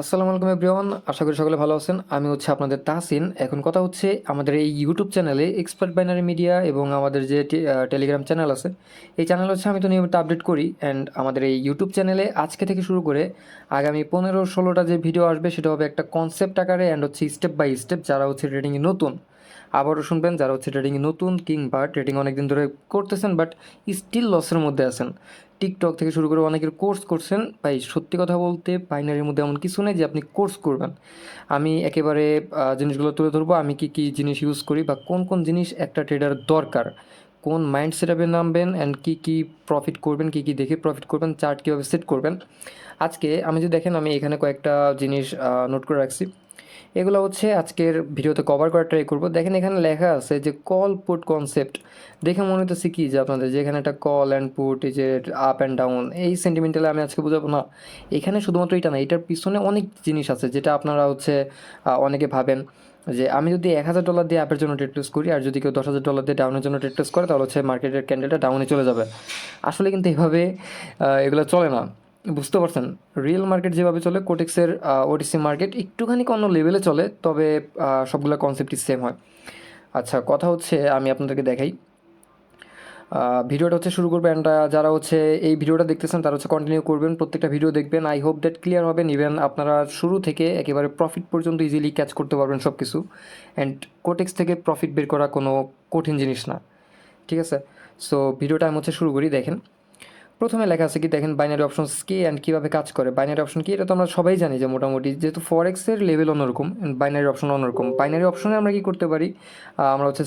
আসসালামু আলাইকুম এভরিওয়ান, আশা করি সকলে ভালো আছেন। আমি হচ্ছে আপনাদের তাহসিন। এখন কথা হচ্ছে আমাদের এই ইউটিউব চ্যানেলে এক্সপার্ট বাইনারি মিডিয়া এবং আমাদের যে টেলিগ্রাম চ্যানেল আছে, এই চ্যানেল হচ্ছে আমি তো নিয়মিত আপডেট করি। অ্যান্ড আমাদের এই ইউটিউব চ্যানেলে আজকে থেকে শুরু করে আগামী 15-16টা যে ভিডিও আসবে সেটা হবে একটা কনসেপ্ট আকারে অ্যান্ড হচ্ছে স্টেপ বাই স্টেপ। যারা হচ্ছে ট্রেডিংয়ে নতুন, আবারও শুনবেন, যারা হচ্ছে ট্রেডিংয়ে নতুন কিংবা ট্রেডিং অনেকদিন ধরে করতেছেন বাট স্টিল লসের মধ্যে আছেন, টিকটক থেকে শুরু করে অনেকের কোর্স করছেন। ভাই সত্যি কথা বলতে বাইনারির মধ্যে এমন কিছু নেই যে আপনি কোর্স করবেন। আমি একেবারে জিনিসগুলো তুলে ধরবো, আমি কি কি জিনিস ইউজ করি বা কোন কোন জিনিস একটা ট্রেডার দরকার, কোন মাইন্ড সেটআপে নামবেন অ্যান্ড কী কী প্রফিট করবেন, কী কী দেখে প্রফিট করবেন, চার্ট কীভাবে সেট করবেন। আজকে আমি যদি দেখেন, আমি এখানে কয়েকটা জিনিস নোট করে রাখছি। এগুলো হচ্ছে আজকের ভিডিওতে কভার করার ট্রাই করবো। দেখেন এখানে লেখা আছে যে কল পুট কনসেপ্ট। দেখে মনে হতেছে কি যে আপনাদের যে এখানে একটা কল অ্যান্ড পুট, এই যে আপ অ্যান্ড ডাউন, এই সেন্টিমেন্টালে আমি আজকে বোঝাবো না। এখানে শুধুমাত্র এটা না, এটার পিছনে অনেক জিনিস আছে যেটা আপনারা হচ্ছে অনেকে ভাবেন যে আমি যদি $1000 দিয়ে অ্যাপের জন্য ট্রেড প্লেস করি আর যদি কেউ $10,000 দিয়ে ডাউনের জন্য ট্রেড প্লেস করে, তাহলে হচ্ছে মার্কেটের ক্যান্ডেলটা ডাউনে চলে যাবে। আসলে কিন্তু এভাবে এগুলো চলে না। বুঝতে পারছেন? রিয়েল মার্কেট যেভাবে চলে, কোটেক্সের ওটিসি মার্কেট একটুখানি অন্য লেভেলে চলে, তবে সবগুলো কনসেপ্টই সেম হয়। আচ্ছা, কথা হচ্ছে আমি আপনাদেরকে দেখাই। ভিডিওটা হচ্ছে শুরু করবেন, অ্যান্ড যারা হচ্ছে এই ভিডিওটা দেখতেছেন তারা হচ্ছে কন্টিনিউ করবেন, প্রত্যেকটা ভিডিও দেখবেন। আই হোপ দ্যাট ক্লিয়ার হবেন, ইভেন আপনারা শুরু থেকে একেবারে প্রফিট পর্যন্ত ইজিলি ক্যাচ করতে পারবেন সব কিছু। অ্যান্ড কোটেক্স থেকে প্রফিট বের করা কোনো কঠিন জিনিস না, ঠিক আছে? সো ভিডিওটা আমি হচ্ছে শুরু করি। দেখেন প্রথমে লেখা আছে কি, দেখেন বাইনারি অপশনস কি অ্যান্ড কীভাবে কাজ করে। বাইনারি অপশন কি এটা তো আমরা সবাই জানি যে মোটামুটি, যেহেতু ফরেক্সের লেভেল অন্যরকম, বাইনারি অপশন অন্যরকম। বাইনারি অপশনে আমরা কি করতে পারি, আমরা হচ্ছে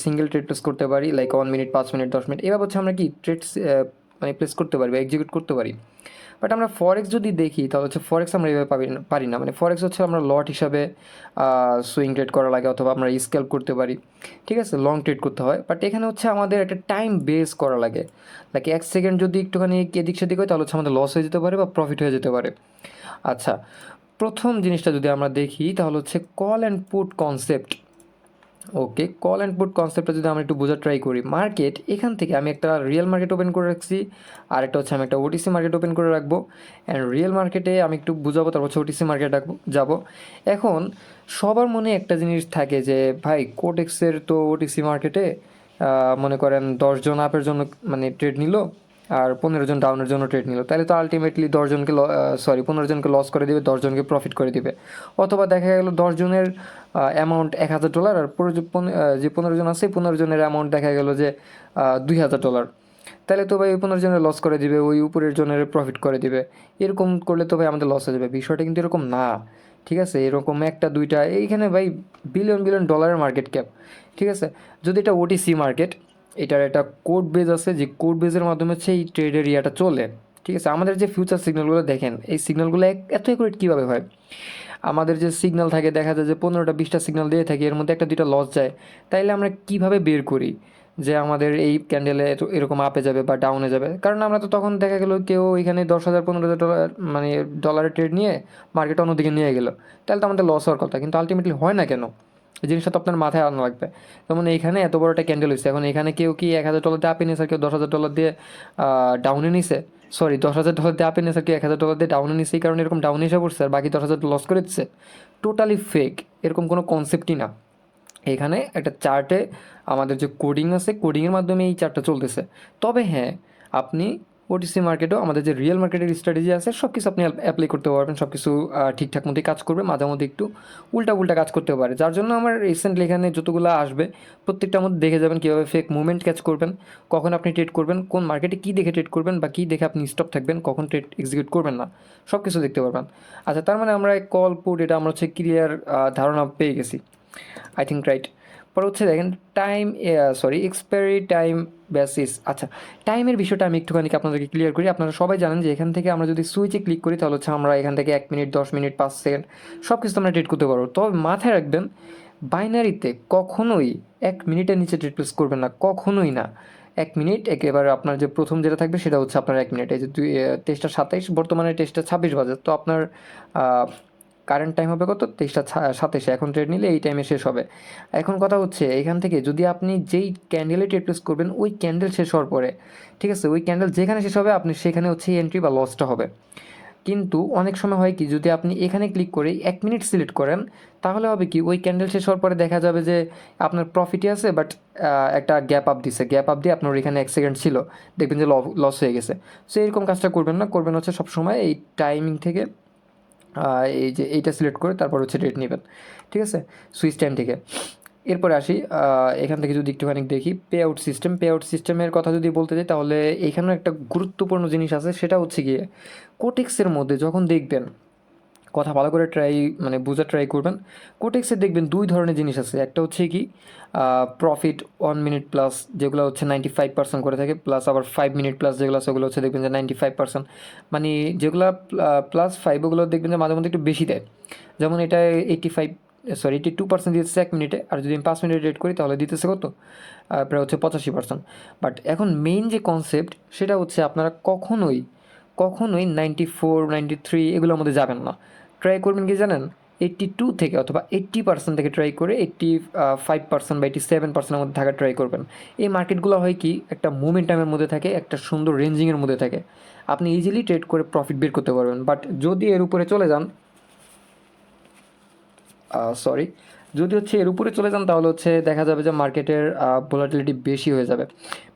সিঙ্গেল ট্রেড প্লেস করতে পারি, লাইক 1 মিনিট, 5 মিনিট, 10 মিনিট, এবার হচ্ছে আমরা কি ট্রেড মানে প্লেস করতে পারি বা এক্সিকিউট করতে পারি। বাট আমরা ফরেক্স যদি দেখি তাহলে হচ্ছে ফরেক্স আমরা এভাবে পারি না। মানে ফরেক্স হচ্ছে আমরা লট হিসাবে সুইং ট্রেড করা লাগে, অথবা আমরা স্ক্যাল্প করতে পারি, ঠিক আছে, লং ট্রেড করতে হয়। বাট এখানে হচ্ছে আমাদের একটা টাইম বেস করা লাগে, লাইক 1 সেকেন্ড যদি একটুখানি এদিক সেদিক হয় তাহলে হচ্ছে আমাদের লস হয়ে যেতে পারে বা প্রফিট হয়ে যেতে পারে। আচ্ছা, প্রথম জিনিসটা যদি আমরা দেখি তাহলে হচ্ছে call and put concept. Okay, call and put কনসেপ্টটা যদি আমরা একটু বোঝার ট্রাই করি, মার্কেট এখান থেকে আমি একটা রিয়েল মার্কেট ওপেন করে রাখছি, আর একটা হচ্ছে আমি একটা ওটিসি মার্কেট ওপেন করে রাখবো। অ্যান্ড রিয়েল মার্কেটে আমি একটু বুঝাবো, তারপর হচ্ছে ওটিসি মার্কেট যাব। এখন সবার মনে একটা জিনিস থাকে যে ভাই কোটেক্সের তো ওটিসি মার্কেটে মনে করেন 10 জন আপের জন্য মানে ট্রেড নিল আর 15 জন ডাউনের জন্য ট্রেড নিল, তাহলে তো আলটিমেটলি 15 জনকে লস করে দিবে, 10 জনকে প্রফিট করে দিবে। অথবা দেখা গেল 10 জনের অ্যামাউন্ট $1,000, আর পুরো যে 15 জন আছে 15 জনের অ্যামাউন্ট দেখা গেল যে $2,000, তাহলে তো ভাই ওই 15 জনের লস করে দিবে, ওই উপরের জনের প্রফিট করে দিবে। এরকম করলে তো ভাই আমাদের লস হয়ে যাবে। বিষয়টা কিন্তু এরকম না, ঠিক আছে? এরকম একটা দুইটা, এইখানে ভাই বিলিয়ন বিলিয়ন ডলারের মার্কেট ক্যাপ, ঠিক আছে? যদি এটা ওটিসি মার্কেট, এটার একটা কোড বেজ আছে, যে কোড বেজের মাধ্যমে হচ্ছে এই ট্রেডের ইয়াটা চলে, ঠিক আছে? আমাদের যে ফিউচার সিগন্যালগুলো দেখেন, এই সিগন্যালগুলো এত অ্যাকুরেট কীভাবে হয়? আমাদের যে সিগন্যাল থাকে, দেখা যায় যে 15টা 20টা সিগন্যাল দিয়ে থাকি, এর মধ্যে একটা দুইটা লস যায়, তাইলে আমরা কিভাবে বের করি যে আমাদের এই ক্যান্ডেলে এরকম আপে যাবে বা ডাউনে যাবে? কারণ আমরা তো তখন দেখা গেলো কেউ এখানে 10,000 $15,000 মানে ডলারের ট্রেড নিয়ে মার্কেট অন্যদিকে নিয়ে গেলো, তাহলে তো আমাদের লস হওয়ার কথা, কিন্তু আলটিমেটলি হয় না কেন? এই জিনিসটা তো আপনার মাথায় আনা লাগবে। যেমন এইখানে এত বড় একটা ক্যান্ডেল হয়েছে, এখন এখানে কেউ কি $1,000 দিয়ে আপে নিয়েছে আর কেউ $10,000 দিয়ে ডাউনে নিছে, সরি $10,000 দিয়ে আপে নিয়েছে আর কেউ $1,000 দিয়ে ডাউনে নিছে, এই কারণে এরকম ডাউনে এসে পড়ছে আর বাকি 10,000 লস করে দিচ্ছে। টোটালি ফেক, এরকম কোনো কনসেপ্টই না। এখানে একটা চার্টে আমাদের যে কোডিং আছে, কোডিংয়ের মাধ্যমে এই চার্টটা চলতেছে। তবে হ্যাঁ, আপনি ওটিসি মার্কেটেও আমাদের যে রিয়েল মার্কেটের স্ট্র্যাটেজি আছে সব কিছু আপনি অ্যাপ্লাই করতে পারবেন, সব কিছু ঠিকঠাক মতোই কাজ করবে, মাঝে মধ্যে একটু উল্টা উল্টা কাজ করতে পারে। যার জন্য আমার রিসেন্টলি এখানে যতগুলো আসবে প্রত্যেকটার মধ্যে দেখে যাবেন কীভাবে ফেক মুভমেন্ট ক্যাচ করবেন, কখন আপনি ট্রেড করবেন, কোন মার্কেটে কী দেখে ট্রেড করবেন বা কী দেখে আপনি স্টপ থাকবেন, কখন ট্রেড এক্সিকিউট করবেন না, সব কিছু দেখতে পারবেন। আচ্ছা, তার মানে আমরা কল পুট এটা আমরা হচ্ছে ক্লিয়ার ধারণা পেয়ে গেছি, আই থিঙ্ক, রাইট? পরে হচ্ছে দেখেন টাইম, এক্সপায়ারি টাইম বেসিস। আচ্ছা, টাইমের বিষয়টা আমি একটুখানি আপনাদেরকে ক্লিয়ার করি। আপনারা সবাই জানেন যে এখান থেকে আমরা যদি সুইচে ক্লিক করি তাহলে হচ্ছে আমরা এখান থেকে 1 মিনিট, 10 মিনিট, 5 সেকেন্ড সব কিছু আমরা ট্রেড করতে পারবো। তবে মাথায় রাখবেন, বাইনারিতে কখনোই 1 মিনিটের নিচে ট্রেড প্লেস করবেন না, কখনোই না। 1 মিনিট একেবারে আপনার যে প্রথম যেটা থাকবে সেটা হচ্ছে আপনার 1 মিনিট। এই যে 23টা 27, বর্তমানে 23টা 26 বাজে, তো আপনার কারেন্ট টাইম হবে কত, 23টা 27, এখন ট্রেড নিলে এই টাইমে শেষ হবে। এখন কথা হচ্ছে এখান থেকে যদি আপনি যেই ক্যান্ডেলে ট্রেড প্লেস করবেন ওই ক্যান্ডেল শেষ হওয়ার পরে, ঠিক আছে, ওই ক্যান্ডেল যেখানে শেষ হবে আপনি সেখানে হচ্ছে এন্ট্রি বা লসটা হবে। কিন্তু অনেক সময় হয় কি, যদি আপনি এখানে ক্লিক করে 1 মিনিট সিলেক্ট করেন, তাহলে হবে কি, ওই ক্যান্ডেল শেষ হওয়ার পরে দেখা যাবে যে আপনার প্রফিটই আছে, বাট একটা গ্যাপ আপ দিছে, গ্যাপ আপ দিয়ে আপনার এখানে 1 সেকেন্ড ছিল, দেখবেন যে লস হয়ে গেছে। সো এরকম কাজটা করবেন না, করবেন হচ্ছে সবসময় এই টাইমিং থেকে এই যে এইটা সিলেক্ট করে তারপর হচ্ছে রেট নেবেন, ঠিক আছে, সুইচ টাইম থেকে। এরপরে আসি, এখান থেকে যদি একটুখানি দেখি pay out system. Pay out সিস্টেমের কথা যদি বলতে যাই, তাহলে এখানেও একটা গুরুত্বপূর্ণ জিনিস আছে, সেটা হচ্ছে গিয়ে কোটেক্সের মধ্যে যখন দেখবেন, কথা ভালো করে বোঝার ট্রাই করবেন। কোটেক্সে দেখবেন 2 ধরনের জিনিস আছে। একটা হচ্ছে কি প্রফিট 1 মিনিট প্লাস, যেগুলো হচ্ছে 95% করে থাকে, প্লাস আবার 5 মিনিট প্লাস যেগুলো আছে ওগুলো হচ্ছে দেখবেন যে 95%, মানে যেগুলো +5 ওগুলো দেখবেন যে মাঝে মধ্যে একটু বেশি দেয়। যেমন এটা 82% দিতেছে 1 মিনিটে, আর যদি আমি 5 মিনিট রেট করি তাহলে দিতেছে কত, প্রায় হচ্ছে 85%। বাট এখন মেইন যে কনসেপ্ট সেটা হচ্ছে আপনারা কখনোই 94, 93 এগুলোর মধ্যে যাবেন না। ট্রাই করবেন কি জানেন, 82 থেকে অথবা 80% থেকে ট্রাই করে 85% বা 87%-এর মধ্যে থাকার ট্রাই করবেন। এই মার্কেটগুলো হয় কি, একটা মোমেন্টামের মধ্যে থাকে, একটা সুন্দর রেঞ্জিংয়ের মধ্যে থাকে, আপনি ইজিলি ট্রেড করে প্রফিট বের করতে পারবেন। বাট যদি এর উপরে চলে যান, সরি, যদি হচ্ছে এর উপরে চলে যান, তাহলে হচ্ছে দেখা যাবে যে মার্কেটের ভোলাটিলিটি বেশি হয়ে যাবে,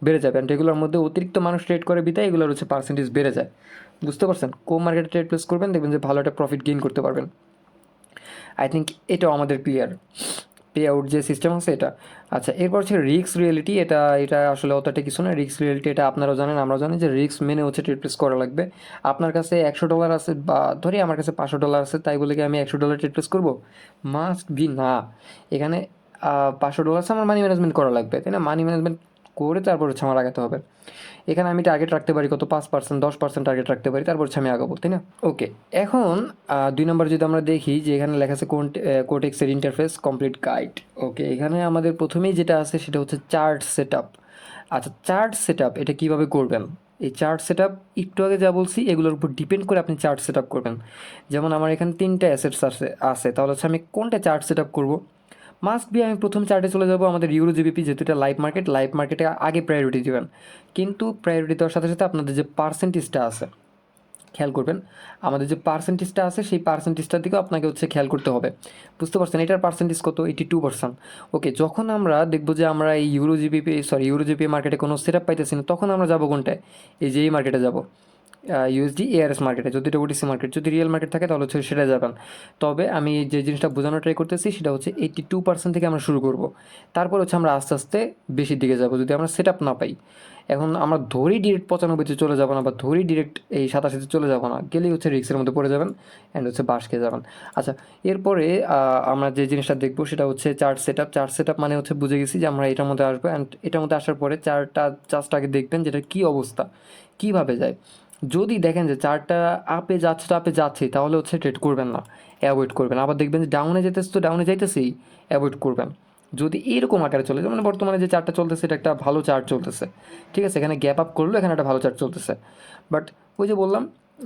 বেড়ে যাবে। অ্যান্ড এগুলোর মধ্যে অতিরিক্ত মানুষ ট্রেড করে বিধায় এগুলোর হচ্ছে পার্সেন্টেজ বেড়ে যায়। বুঝতে পারছেন, কোন মার্কেটে ট্রেড প্লেস করবেন, দেখবেন যে ভালো একটা প্রফিট গেইন করতে পারবেন। আই থিঙ্ক এটাও আমাদের ক্লিয়ার, পে আউট যে সিস্টেম আছে এটা। আচ্ছা, এরপর হচ্ছে রিস্ক রিয়েলিটি। এটা আসলে অতটা কিছু না, রিস্ক রিয়েলিটি এটা আপনারাও জানেন, আমরাও জানি যে রিস্ক মেনে হচ্ছে ট্রেড প্লেস করা লাগবে। আপনার কাছে $100 আছে, বা ধরি আমার কাছে $500 আছে, তাই বলে কি আমি $100 ট্রেড প্লেস করবো? মাস্ট বি না। এখানে $500 আমার মানি ম্যানেজমেন্ট করা লাগবে, তাই না? মানি ম্যানেজমেন্ট করে তারপর হচ্ছে আমার আগাতে হবে। এখানে আমি টার্গেট রাখতে পারি কত, 5%, 10% টার্গেট রাখতে পারি, তারপর হচ্ছে আমি আগাবো, তাই না? ওকে, এখন 2 নম্বর যদি আমরা দেখি, যে এখানে লেখা আছে কোটেক্সের ইন্টারফেস কমপ্লিট গাইড। ওকে, এখানে আমাদের প্রথমেই যেটা আছে সেটা হচ্ছে চার্ট সেট আপ। আচ্ছা, চার্ট সেট আপ এটা কীভাবে করবেন? এই চার্ট সেট আপ একটু আগে যা বলছি এগুলোর উপর ডিপেন্ড করে আপনি চার্ট সেট আপ করবেন। যেমন আমার এখানে 3টা অ্যাসেটস আছে, তাহলে হচ্ছে আমি কোনটা চার্ট সেট আপ করবো? মাস্ট বি আমি প্রথম চার্টে চলে যাব আমাদের ইউরো জিবিপি, যেহেতু এটা লাইভ মার্কেটে আগে প্রায়োরিটি দেবেন। কিন্তু প্রায়োরিটি দেওয়ার সাথে সাথে আপনাদের যে পার্সেন্টেজটা আছে, খেয়াল করবেন, আমাদের যে পার্সেন্টেজটা আছে সেই পার্সেন্টেজটার দিকেও আপনাকে হচ্ছে খেয়াল করতে হবে। বুঝতে পারছেন, এটার পার্সেন্টেজ কত? 82%। ওকে, যখন আমরা দেখবো যে আমরা এই ইউরো জিবিপি মার্কেটে কোনো সেট আপ পাইতেছি না, তখন আমরা যাবো কোনটায়? এই যে এই মার্কেটে যাবো, ইউএসডি এআরএস মার্কেটে। যদি এটা ওটিসি মার্কেট, যদি রিয়েল মার্কেট থাকে তাহলে হচ্ছে সেটা যাবেন। তবে আমি যে জিনিসটা বোঝানোর ট্রাই করতেছি সেটা হচ্ছে 82% থেকে আমরা শুরু করব, তারপর হচ্ছে আমরা আস্তে আস্তে বেশির দিকে যাব, যদি আমরা সেট আপ না পাই। এখন আমরা ধরি ডিরেক্ট 95-তে চলে যাবো না, বা ধরি ডিরেক্ট এই 87-তে চলে যাবো না, গেলেই হচ্ছে রিক্সের মধ্যে পড়ে যাবেন, অ্যান্ড হচ্ছে বাস খেয়ে যাবেন। আচ্ছা, এরপরে আমরা যে জিনিসটা দেখবো সেটা হচ্ছে চার্ট সেট আপ মানে হচ্ছে বুঝে গেছি যে আমরা এটার মধ্যে আসবো, অ্যান্ড এটার মধ্যে আসার পরে চার্টটা জাস্ট আগে দেখবেন যেটা কী অবস্থা, কীভাবে যায়। যদি দেখেন যে চার্টটা আপে যাচ্ছে, তাহলে হচ্ছে ট্রেড করবেন না, অ্যাভয়েড করবেন। আবার দেখবেন যে ডাউনে যেতেছে, তো ডাউনে যাইতেছেই, অ্যাভয়েড করবেন। যদি এরকম আকারে চলে, যেমন বর্তমানে যে চার্টটা চলতেছে এটা একটা ভালো চার্ট চলতেছে, ঠিক আছে, এখানে গ্যাপ আপ করলো, এখানে একটা ভালো চার্ট চলতেছে। বাট ওই যে বললাম,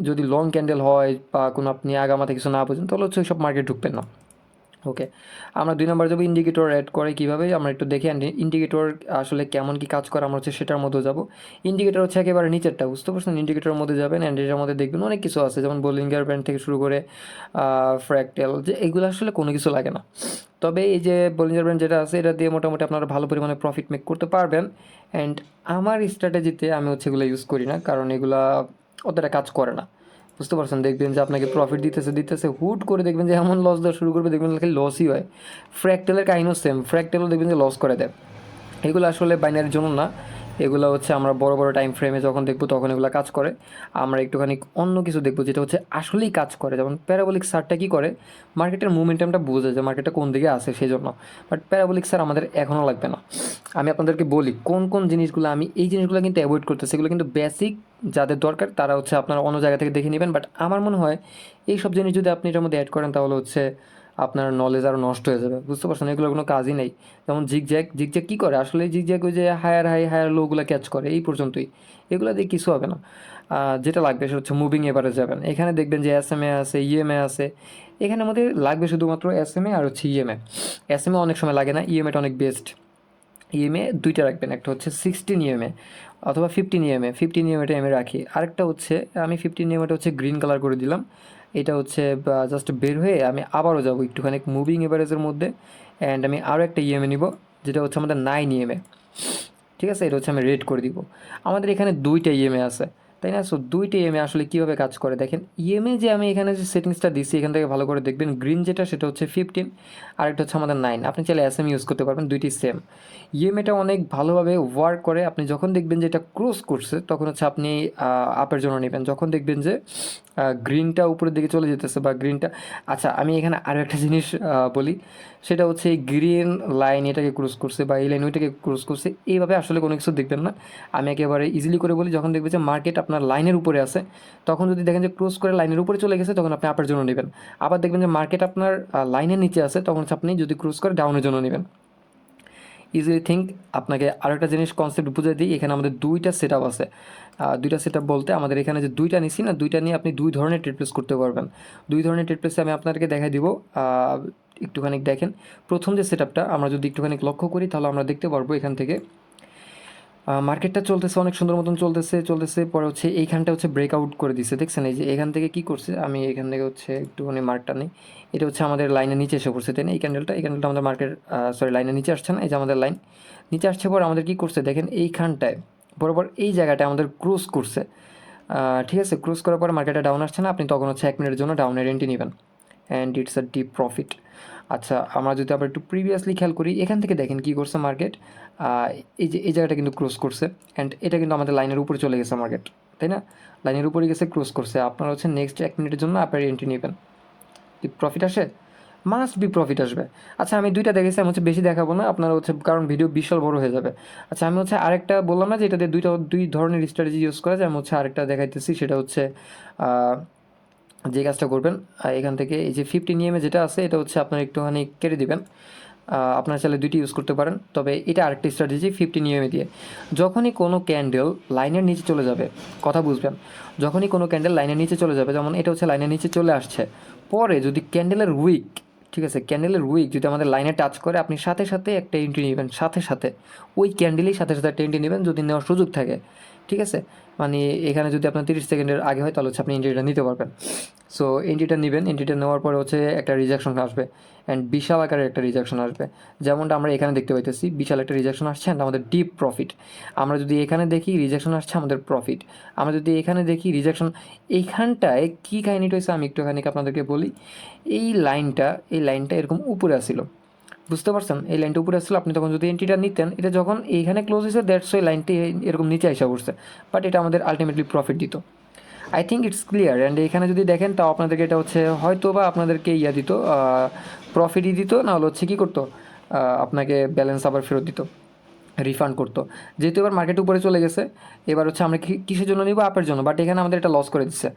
যদি লং ক্যান্ডেল হয় বা কোনো আপনি আগামাতে কিছু না বোঝেন, তাহলে হচ্ছে ওই সব মার্কেট ঢুকবেন না। ওকে, আমরা 2 নম্বর যাবো ইন্ডিকেটর অ্যাড করে কীভাবে, আমরা একটু দেখে ইন্ডিকেটর আসলে কেমন কী কাজ করে, আমরা হচ্ছে সেটার মধ্যে যাব। ইন্ডিকেটর হচ্ছে একেবারে নিচেরটা, বুঝতে পারছেন? ইন্ডিকেটরের মধ্যে যাবেন, অ্যান্ড এটার মধ্যে দেখবেন অনেক কিছু আছে, যেমন বোলিঙ্গার ব্যান্ড থেকে শুরু করে ফ্র্যাকটেল, যে এগুলো আসলে কোনো কিছু লাগে না। তবে এই যে বোলিঙ্গার ব্যান্ড যেটা আছে, এটা দিয়ে মোটামুটি আপনারা ভালো পরিমাণে প্রফিট মেক করতে পারবেন। অ্যান্ড আমার স্ট্র্যাটেজিতে আমি হচ্ছে এগুলো ইউজ করি না, কারণ এগুলা অতটা কাজ করে না। বুঝতে পারছেন, দেখবেন যে আপনাকে প্রফিট দিতেছে হুট করে দেখবেন যে এমন লস দেওয়া শুরু করবে, দেখবেন খালি লসই হয়। ফ্র্যাকটেলের কাহিনীও সেম, ফ্র্যাকটেলও দেখবেন যে লস করে দেয়। এগুলো আসলে বাইনারির জন্য না, এগুলো হচ্ছে আমরা বড় বড় টাইম ফ্রেমে যখন দেখবো তখন এগুলো কাজ করে। আমরা একটুখানি অন্য কিছু দেখবো যেটা হচ্ছে আসলেই কাজ করে, যেমন প্যারাবোলিক সারটা কী করে, মার্কেটের মুভমেন্টামটা বোঝে যে মার্কেটটা কোন দিকে আসে সেই জন্য। বাট প্যারাবোলিক সার আমাদের এখনও লাগবে না। আমি আপনাদেরকে বলি কোন কোন জিনিসগুলো, আমি এই জিনিসগুলো কিন্তু অ্যাভয়েড করতেছি, এগুলো কিন্তু বেসিক, যাদের দরকার তারা হচ্ছে আপনারা অন্য জায়গা থেকে দেখে নেবেন। বাট আমার মনে হয় এই সব জিনিস যদি আপনি এটার মধ্যে অ্যাড করেন, তাহলে হচ্ছে আপনার নলেজ আরও নষ্ট হয়ে যাবে। বুঝতে পারছেন, এগুলোর কোনো কাজই নেই। যেমন জিগজ্যাগ কী করে আসলে, জিগজ্যাগ ওই যে হায়ার লোগুলো ক্যাচ করে, এই পর্যন্তই, এগুলো দিয়ে কিছু হবে না। যেটা লাগবে সেটা হচ্ছে মুভিং এভারেজ যাবেন, এখানে দেখবেন যে SMA আছে, EMA আছে, এখানে আমাদের লাগবে শুধুমাত্র SMA আর হচ্ছে EMA। SMA অনেক সময় লাগে না, EMAটা অনেক বেস্ট। ইএমএ দুইটা রাখবেন, একটা হচ্ছে 16 ইএমএ অথবা 15 ইএমএ। 15 ইএমএটা আমি রাখি। আরেকটা হচ্ছে আমি 15 ইএমএটা হচ্ছে গ্রিন কালার করে দিলাম। এটা হচ্ছে জাস্ট বের হয়ে আমি আবারও যাব একটুখানি মুভিং এভারেজের মধ্যে, অ্যান্ড আমি আরও একটা ইএমএ নিব, যেটা হচ্ছে আমাদের 9 ইএমএ। ঠিক আছে, এটা হচ্ছে আমি রেড করে দিব। আমাদের এখানে দুইটা ইএমএ আছে, তাই না? সো দুইটা ইএমএ আসলে কীভাবে কাজ করে দেখেন। ইএমএ যে আমি এখানে যে সেটিংসটা দিচ্ছি এখান থেকে ভালো করে দেখবেন, গ্রিন যেটা সেটা হচ্ছে 15, আর একটা হচ্ছে আমাদের 9। আপনি চাইলে এসএম ইউজ করতে পারবেন, দুইটি সেম। ইএমএটা অনেক ভালোভাবে ওয়ার্ক করে। আপনি যখন দেখবেন যে এটা ক্রস করছে তখন হচ্ছে আপনি আপের জন্য নেবেন। যখন দেখবেন যে গ্রিনটা উপরের দিকে চলে যেতেছে বা গ্রিনটা, আচ্ছা আমি এখানে আরও একটা জিনিস বলি, সেটা হচ্ছে এই গ্রিন লাইন এটাকে ক্রস করছে বা এই লাইন ওইটাকে ক্রস করছে, এইভাবে আসলে কোনো কিছু দেখবেন না। আমি একেবারে ইজিলি করে বলি, যখন দেখবেন যে মার্কেট আপনার লাইনের উপরে আছে তখন যদি দেখেন যে ক্রস করে লাইনের উপরে চলে গেছে তখন আপনি আপের জন্য নেবেন। আবার দেখবেন যে মার্কেট আপনার লাইনের নিচে আছে তখন হচ্ছে আপনি যদি ক্রস করে ডাউনের জন্য নেবেন। Easily think. আপনাকে আরেকটা জিনিস কনসেপ্ট বুঝিয়ে দিই, এখানে আমাদের দুইটা সেট আপ আছে। দুইটা সেট আপ বলতে আমাদের এখানে যে দুইটা নিছি না, দুইটা নিয়ে আপনি দুই ধরনের ট্রেড প্লেস করতে পারবেন। দুই ধরনের ট্রেড প্লেসে আমি আপনাদেরকে দেখাই দিব। একটুখানি দেখেন, প্রথম যে সেট আপটা আমরা যদি একটুখানি লক্ষ্য করি তাহলে আমরা দেখতে পারবো এখান থেকে মার্কেটটা চলতেছে অনেক সুন্দর মতন চলতেছে পরে হচ্ছে এইখানটা হচ্ছে ব্রেকআউট করে দিচ্ছে, দেখছেন? এই যে এখান থেকে কী করছে, আমি এখান থেকে হচ্ছে একটুখানি মার্কটা নেই, এটা হচ্ছে আমাদের লাইনের নিচে এসে পড়ছে, তাই না? এই ক্যান্ডেলটা আমাদের মার্কেট লাইনের নিচে আসছে না, এই যে আমাদের লাইন নিচে আসছে পর আমাদের কী করছে দেখেন, এইখানটায় বরাবর এই জায়গাটায় আমাদের ক্রস করছে। ঠিক আছে, ক্রস করার পরে মার্কেটটা ডাউন আসছে না, আপনি তখন হচ্ছে 1 মিনিটের জন্য ডাউনের এন্ট্রি নেবেন, and it's a deep profit. আচ্ছা, আমরা যদি আবার একটু প্রিভিয়াসলি খেয়াল করি, এখান থেকে দেখেন কী করছে মার্কেট, এই যে এই জায়গাটা কিন্তু ক্রস করছে, অ্যান্ড এটা কিন্তু আমাদের লাইনের উপরে চলে গেছে মার্কেট, তাই না? লাইনের উপরে গেছে, ক্রস করছে। আপনারা হচ্ছে নেক্সট 1 মিনিটের জন্য আপনার এন্ট্রি নেবেন, প্রফিট আসে, মাস্ট বি প্রফিট আসবে। আচ্ছা, আমি দুইটা দেখেছি, আমি হচ্ছে বেশি দেখাবো না আপনারা হচ্ছে, কারণ ভিডিও বিশাল বড় হয়ে যাবে। আচ্ছা, আমি হচ্ছে আরেকটা বললাম না যে এটা দিয়ে দুই ধরনের স্ট্র্যাটেজি ইউজ করা যায়, আমি হচ্ছে আরেকটা দেখাইতেছি, সেটা হচ্ছে যে কাজটা করবেন এখান থেকে এই যে 15 নিয়মে যেটা আছে এটা হচ্ছে আপনার একটুখানি কেটে দিবেন। আপনারা চাইলে দুইটি ইউজ করতে পারেন, তবে এটা আরেকটি স্ট্র্যাটেজি 15 নিয়মে দিয়ে। যখনই কোনো ক্যান্ডেল লাইনের নিচে চলে যাবে, কথা বুঝবেন, যখনই কোনো ক্যান্ডেল লাইনের নিচে চলে যাবে, যেমন এটা হচ্ছে লাইনের নিচে চলে আসছে, পরে যদি ক্যান্ডেলের উইক, ঠিক আছে, ক্যান্ডেলের উইক যদি আমাদের লাইনে টাচ করে, আপনি সাথে সাথে একটা এন্ট্রি নেবেন, সাথে সাথে ওই ক্যান্ডেলেই সাথে সাথে একটা এন্ট্রি নেবেন যদি নেওয়ার সুযোগ থাকে। ঠিক আছে, মানে এখানে যদি আপনার 30 সেকেন্ডের আগে হয় তাহলে হচ্ছে আপনি এন্ট্রিটা নিতে পারবেন। সো এন্ট্রিটা নেবেন, এন্ট্রিটা নেওয়ার পরে হচ্ছে একটা রিজেকশন আসবে, অ্যান্ড বিশাল আকারের একটা রিজেকশন আসবে, যেমনটা আমরা এখানে দেখতে পাইতেছি বিশাল একটা রিজেকশন আসছে, অ্যান্ড আমাদের ডিপ প্রফিট। আমরা যদি এখানে দেখি রিজেকশন আসছে, আমাদের প্রফিট। আমরা যদি এখানে দেখি রিজেকশন, এইখানটায় কী কাহিনিটা হয়েছে আমি একটুখানি আপনাদেরকে বলি। এই লাইনটা এরকম উপরে আসছিল, বুঝতে পারছেন? এই লাইনটা উপরে আসছিল, আপনি তখন যদি এন্ট্রিটা নিতেন, এটা যখন এইখানে ক্লোজ হয়েছে দ্যাটস ওই লাইনটি এরকম নিচে আসা পড়ছে, বাট এটা আমাদের আলটিমেটলি প্রফিট দিত। I think it's clear. And এখানে যদি দেখেন তাও আপনাদেরকে এটা হচ্ছে হয়তো বা আপনাদেরকে দিত, প্রফিটই দিত, নাহলে হচ্ছে কী করতো, আপনাকে ব্যালেন্স আবার ফেরত দিত, রিফান্ড করতো। যেহেতু এবার মার্কেট উপরে চলে গেছে, এবার হচ্ছে আমরা কিসের জন্য নিব, আপের জন্য, বাট এখানে আমাদের এটা লস করে দিচ্ছে।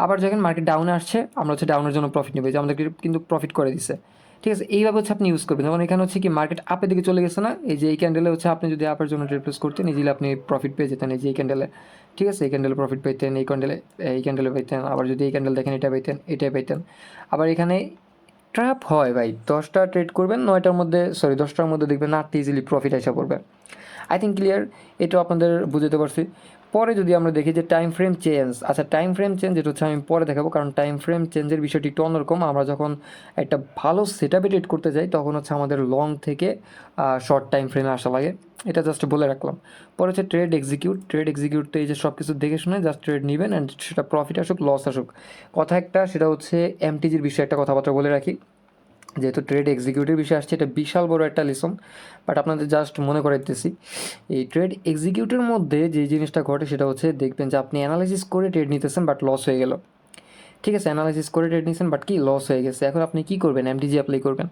আবার যখন মার্কেট ডাউনে আসছে আমরা হচ্ছে ডাউনের জন্য প্রফিট নেবো, যে আমাদেরকে কিন্তু প্রফিট করে দিচ্ছে। ঠিক আছে, এইভাবে হচ্ছে আপনি ইউজ করবেন। যেমন এখানে হচ্ছে কি মার্কেট আপের দিকে চলে গেছে না, এই যে এই ক্যান্ডেলে হচ্ছে আপনি যদি আপের জন্য ট্রেড প্লেস করতেন ইজিলি আপনি প্রফিট পেয়ে যেতেন, এই যে এই ক্যান্ডেলে। ঠিক আছে, এই ক্যান্ডেলে প্রফিট পেতেন, এই ক্যান্ডেলে পেতেন, আবার যদি এই ক্যান্ডেল দেখেন এটা পেতেন, এটাই পেতেন। আবার এখানে ট্র্যাপ হয় ভাই, 10টা ট্রেড করবেন 9টার মধ্যে, 10টার মধ্যে দেখবেন 8টি ইজিলি প্রফিট আসা পড়বে। আই থিঙ্ক ক্লিয়ার, এটাও আপনাদের বুঝতে পারছি। পরে যদি আমরা দেখি যে টাইম ফ্রেম চেঞ্জ, আচ্ছা টাইম ফ্রেম চেঞ্জ এটা হচ্ছে আমি পরে দেখাবো, কারণ টাইম ফ্রেম চেঞ্জের বিষয়টি একটু অন্যরকম। আমরা যখন একটা ভালো সেট আপে ট্রেড করতে যাই তখন হচ্ছে আমাদের লং থেকে শর্ট টাইম ফ্রেমে আসা লাগে, এটা জাস্ট বলে রাখলাম। পরে হচ্ছে ট্রেড এক্সিকিউট এই যে সব কিছু দেখে শুনে জাস্ট ট্রেড নেবেন, অ্যান্ড সেটা প্রফিট আসুক লস আসুক। কথা একটা, সেটা হচ্ছে এমটিজির বিষয়ে একটা কথাবার্তা বলে রাখি, যেহেতু ট্রেড এক্সিকিউটিভ বিষয়ে আসছে, এটা বিশাল বড় একটা লেসন, বাট আপনাদের জাস্ট মনে করাইতেছি। এই ট্রেড এক্সিকিউটিভের মধ্যে যে জিনিসটা ঘটে সেটা হচ্ছে দেখবেন যে আপনি অ্যানালাইসিস করে ট্রেড নিতেছেন বাট লস হয়ে গেল। ঠিক আছে, অ্যানালাইসিস করে ট্রেড নিয়েছেন বাট কি লস হয়ে গেছে, এখন আপনি কী করবেন, এমটিজি অ্যাপ্লাই করবেন,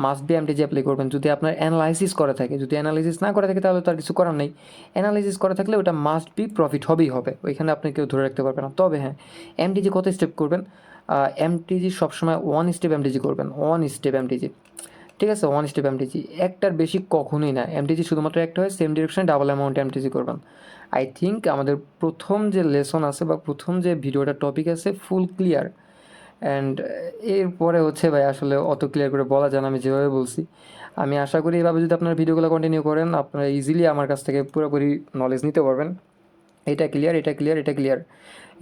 মাস্ট বি এমটিজি অ্যাপ্লাই করবেন। যদি আপনার অ্যানালাইসিস করা থাকে, যদি অ্যানালাইসিস না করে থাকে তাহলে তো আর কিছু করার নেই। অ্যানালাইসিস করা থাকলে ওটা মাস্ট বি প্রফিট হবেই হবে, ওইখানে আপনি কেউ ধরে রাখতে পারবে না। তবে হ্যাঁ, এমটিজি কত স্টেপ করবেন, এমটিজি সবসময় 1 স্টেপ এমটিজি করবেন, 1 স্টেপ এমটিজি। ঠিক আছে, 1 স্টেপ এমটিজি, একটার বেশি কখনোই না। এমটিজি শুধুমাত্র একটা হয়, সেম ডিরেকশনে ডাবল অ্যামাউন্ট এমটিজি করবেন। আই থিঙ্ক আমাদের প্রথম যে লেসন আছে বা প্রথম যে ভিডিওটা টপিক আছে ফুল ক্লিয়ার। অ্যান্ড এরপরে হচ্ছে ভাই আসলে অত ক্লিয়ার করে বলা যায় না, আমি যেভাবে বলছি। আমি আশা করি এভাবে যদি আপনারা ভিডিওগুলো কন্টিনিউ করেন আপনারা ইজিলি আমার কাছ থেকে পুরোপুরি নলেজ নিতে পারবেন। এটা ক্লিয়ার, এটা ক্লিয়ার, এটা ক্লিয়ার,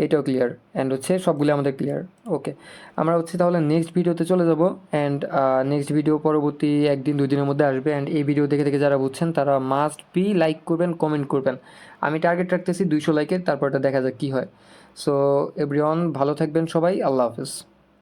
এটাও ক্লিয়ার, অ্যান্ড হচ্ছে সবগুলো আমাদের ক্লিয়ার। ওকে, আমরা হচ্ছে তাহলে নেক্সট ভিডিওতে চলে যাব। অ্যান্ড নেক্সট ভিডিও পরবর্তী 1-2 দিনের মধ্যে আসবে। অ্যান্ড এই ভিডিও দেখে দেখে যারা বুঝছেন তারা মাস্ট বি লাইক করবেন, কমেন্ট করবেন। আমি টার্গেট রাখতেছি 200 লাইকের, তারপর এটা দেখা যাক কী হয়। সো এভরিওয়ান, ভালো থাকবেন সবাই, আল্লাহ হাফেজ।